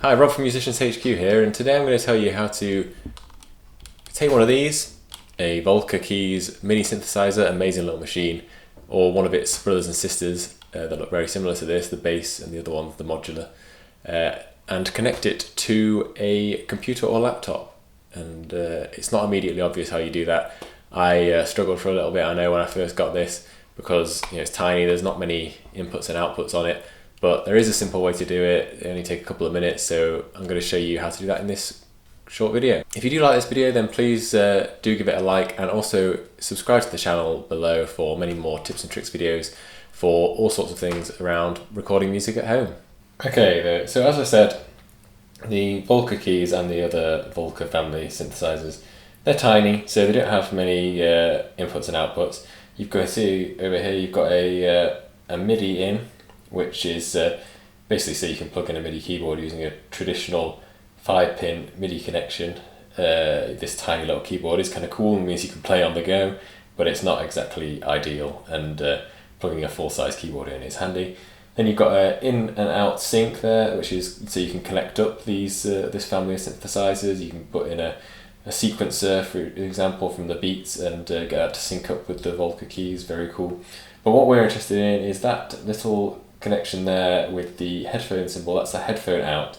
Hi, Rob from Musicians HQ here, and today I'm going to tell you how to take one of these, a Volca Keys mini synthesizer, amazing little machine, or one of its brothers and sisters that look very similar to this, the bass and the other one, the modular, and connect it to a computer or laptop. And it's not immediately obvious how you do that. I struggled for a little bit, I know, when I first got this, because it's tiny, there's not many inputs and outputs on it. But there is a simple way to do it. It only takes a couple of minutes, so I'm going to show you how to do that in this short video. If you do like this video, then please do give it a like, and also subscribe to the channel below for many more tips and tricks videos for all sorts of things around recording music at home. Okay, so as I said, the Volca Keys and the other Volca family synthesizers, they're tiny, so they don't have many inputs and outputs. You've got to see over here, you've got a MIDI in, which is basically so you can plug in a MIDI keyboard using a traditional 5-pin MIDI connection. This tiny little keyboard is kind of cool and means you can play on the go, but it's not exactly ideal, and plugging a full-size keyboard in is handy. Then you've got an in and out sync there, which is so you can connect up these this family of synthesizers. You can put in a sequencer, for example, from the beats, and get that to sync up with the Volca Keys. Very cool. But what we're interested in is that little connection there with the headphone symbol. That's the headphone out.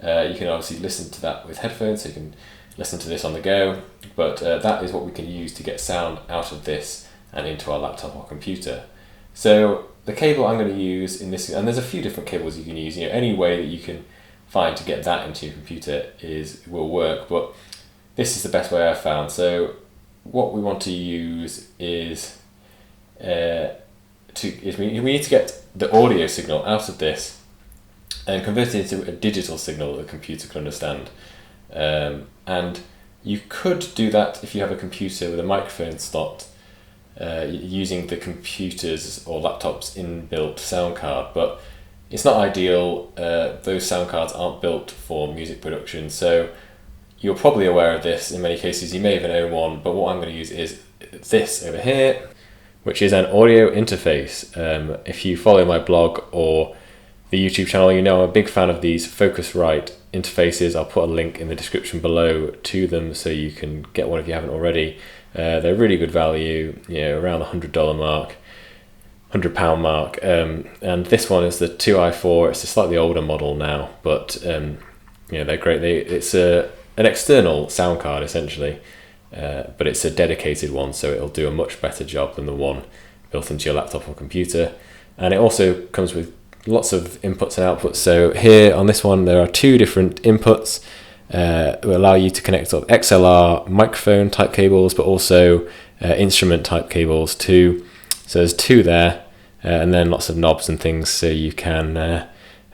You can obviously listen to that with headphones, so you can listen to this on the go, but that is what we can use to get sound out of this and into our laptop or computer. So the cable I'm going to use in this, and there's a few different cables you can use, any way that you can find to get that into your computer will work, but this is the best way I've found. So what we want to use is we need to get the audio signal out of this and convert it into a digital signal that the computer can understand. And you could do that if you have a computer with a microphone slot, using the computer's or laptop's inbuilt sound card, but it's not ideal. Those sound cards aren't built for music production, so you're probably aware of this in many cases. You may even own one, but what I'm going to use is this over here, which is an audio interface. If you follow my blog or the YouTube channel, you know I'm a big fan of these Focusrite interfaces. I'll put a link in the description below to them so you can get one if you haven't already. They're really good value, around the $100 mark, £100 mark. And this one is the 2i4. It's a slightly older model now, but they're great. It's an external sound card essentially. But it's a dedicated one, so it'll do a much better job than the one built into your laptop or computer. And it also comes with lots of inputs and outputs. So here on this one, there are two different inputs that will allow you to connect up XLR microphone type cables, but also instrument type cables too. So there's two there, and then lots of knobs and things so you can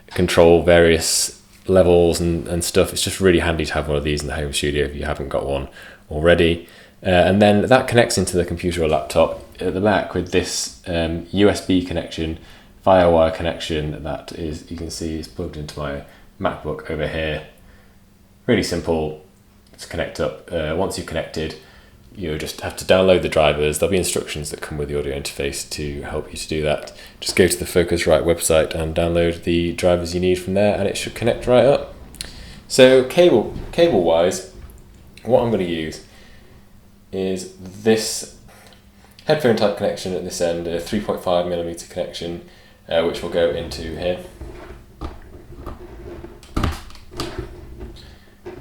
control various levels and stuff. It's just really handy to have one of these in the home studio if you haven't got one already. And then that connects into the computer or laptop at the back with this USB connection, Firewire connection that is, you can see, is plugged into my MacBook over here. Really simple to connect up. Once you've connected, you just have to download the drivers. There'll be instructions that come with the audio interface to help you to do that. Just go to the Focusrite website and download the drivers you need from there, and it should connect right up. So cable wise, what I'm going to use is this headphone type connection at this end, a 3.5mm connection, which will go into here.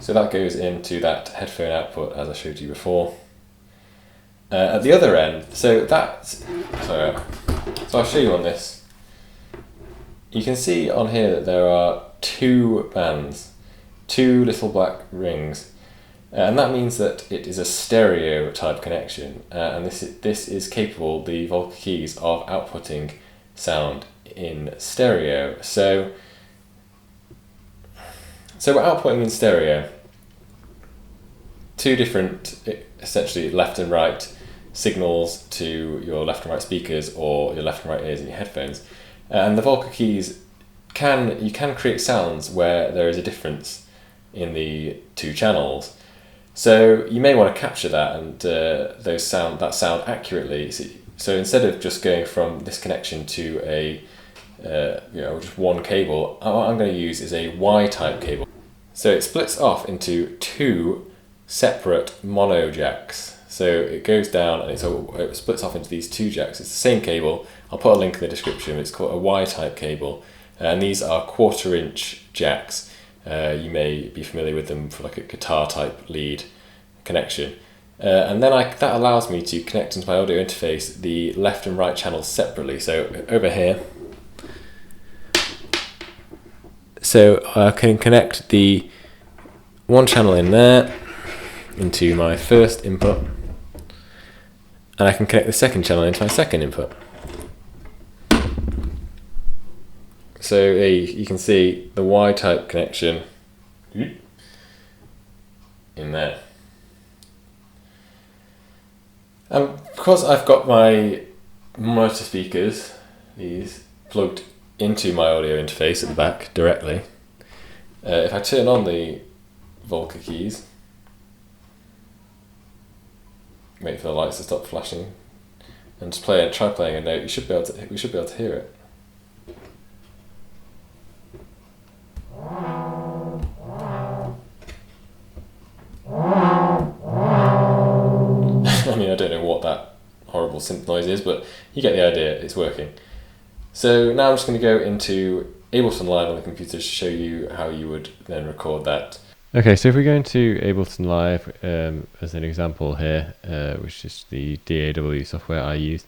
So that goes into that headphone output as I showed you before. At the other end, so I'll show you on this. You can see on here that there are two bands, two little black rings. And that means that it is a stereo type connection, and this is capable, the Volca Keys, of outputting sound in stereo. So we're outputting in stereo two different, essentially left and right signals to your left and right speakers or your left and right ears in your headphones. And the Volca Keys you can create sounds where there is a difference in the two channels. So you may want to capture that and that sound accurately. So instead of just going from this connection to a just one cable, what I'm going to use is a Y-type cable. So it splits off into two separate mono jacks. So it goes down and it splits off into these two jacks. It's the same cable. I'll put a link in the description. It's called a Y-type cable, and these are 1/4 inch jacks. You may be familiar with them for like a guitar type lead connection. And then that allows me to connect into my audio interface the left and right channels separately. So over here, so I can connect the one channel in there into my first input, and I can connect the second channel into my second input. So you can see the Y-type connection in there. And because I've got my monitor speakers, these, plugged into my audio interface at the back directly, if I turn on the Volca keys, wait for the lights to stop flashing, and just try playing a note, we should be able to hear it. I mean, I don't know what that horrible synth noise is, but you get the idea, it's working. So now I'm just going to go into Ableton Live on the computer to show you how you would then record that. Okay, so if we go into Ableton Live as an example here, which is the DAW software I use,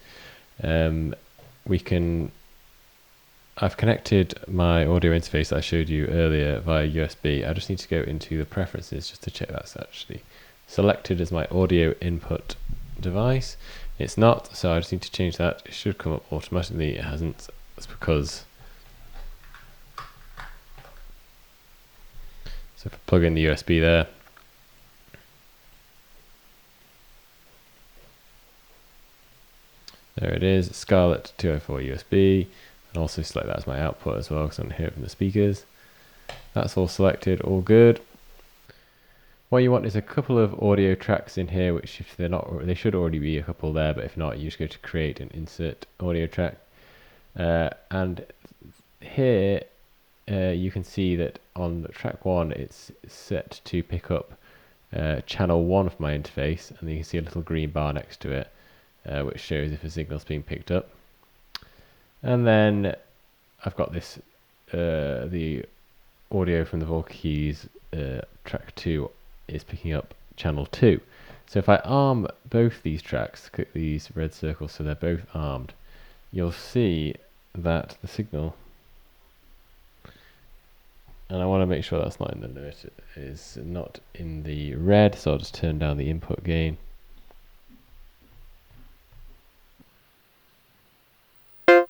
I've connected my audio interface that I showed you earlier via USB. I just need to go into the preferences just to check that's actually selected as my audio input device. It's not, so I just need to change that. It should come up automatically. It hasn't. That's because, so if I plug in the USB there, there it is, Scarlett 204 USB, and also select that as my output as well because I'm going to hear it from the speakers. That's all selected, all good. What you want is a couple of audio tracks in here, which if they're not, they should already be a couple there, but if not, you just go to create and insert audio track. And here you can see that on track 1 it's set to pick up channel 1 of my interface, and you can see a little green bar next to it, which shows if a signal's being picked up. And then I've got this, the audio from the Volca keys, track 2 is picking up channel 2. So if I arm both these tracks, click these red circles so they're both armed, you'll see that the signal, and I want to make sure that's not in the note, it is not in the red, so I'll just turn down the input gain. I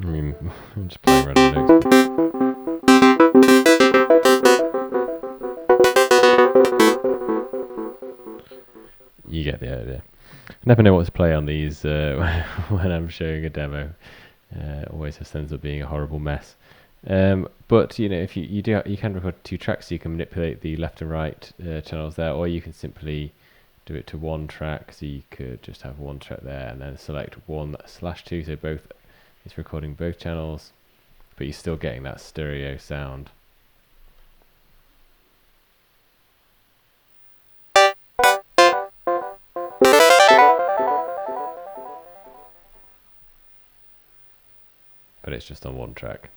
mean, I'm just playing random notes. You get the idea. I never know what to play on these when I'm showing a demo. Always just ends up being a horrible mess. But you know, if you can record 2 tracks, so you can manipulate the left and right channels there, or you can simply do it to 1 track. So you could just have 1 track there and then select 1/2, so both, it's recording both channels, but you're still getting that stereo sound. But it's just on 1 track.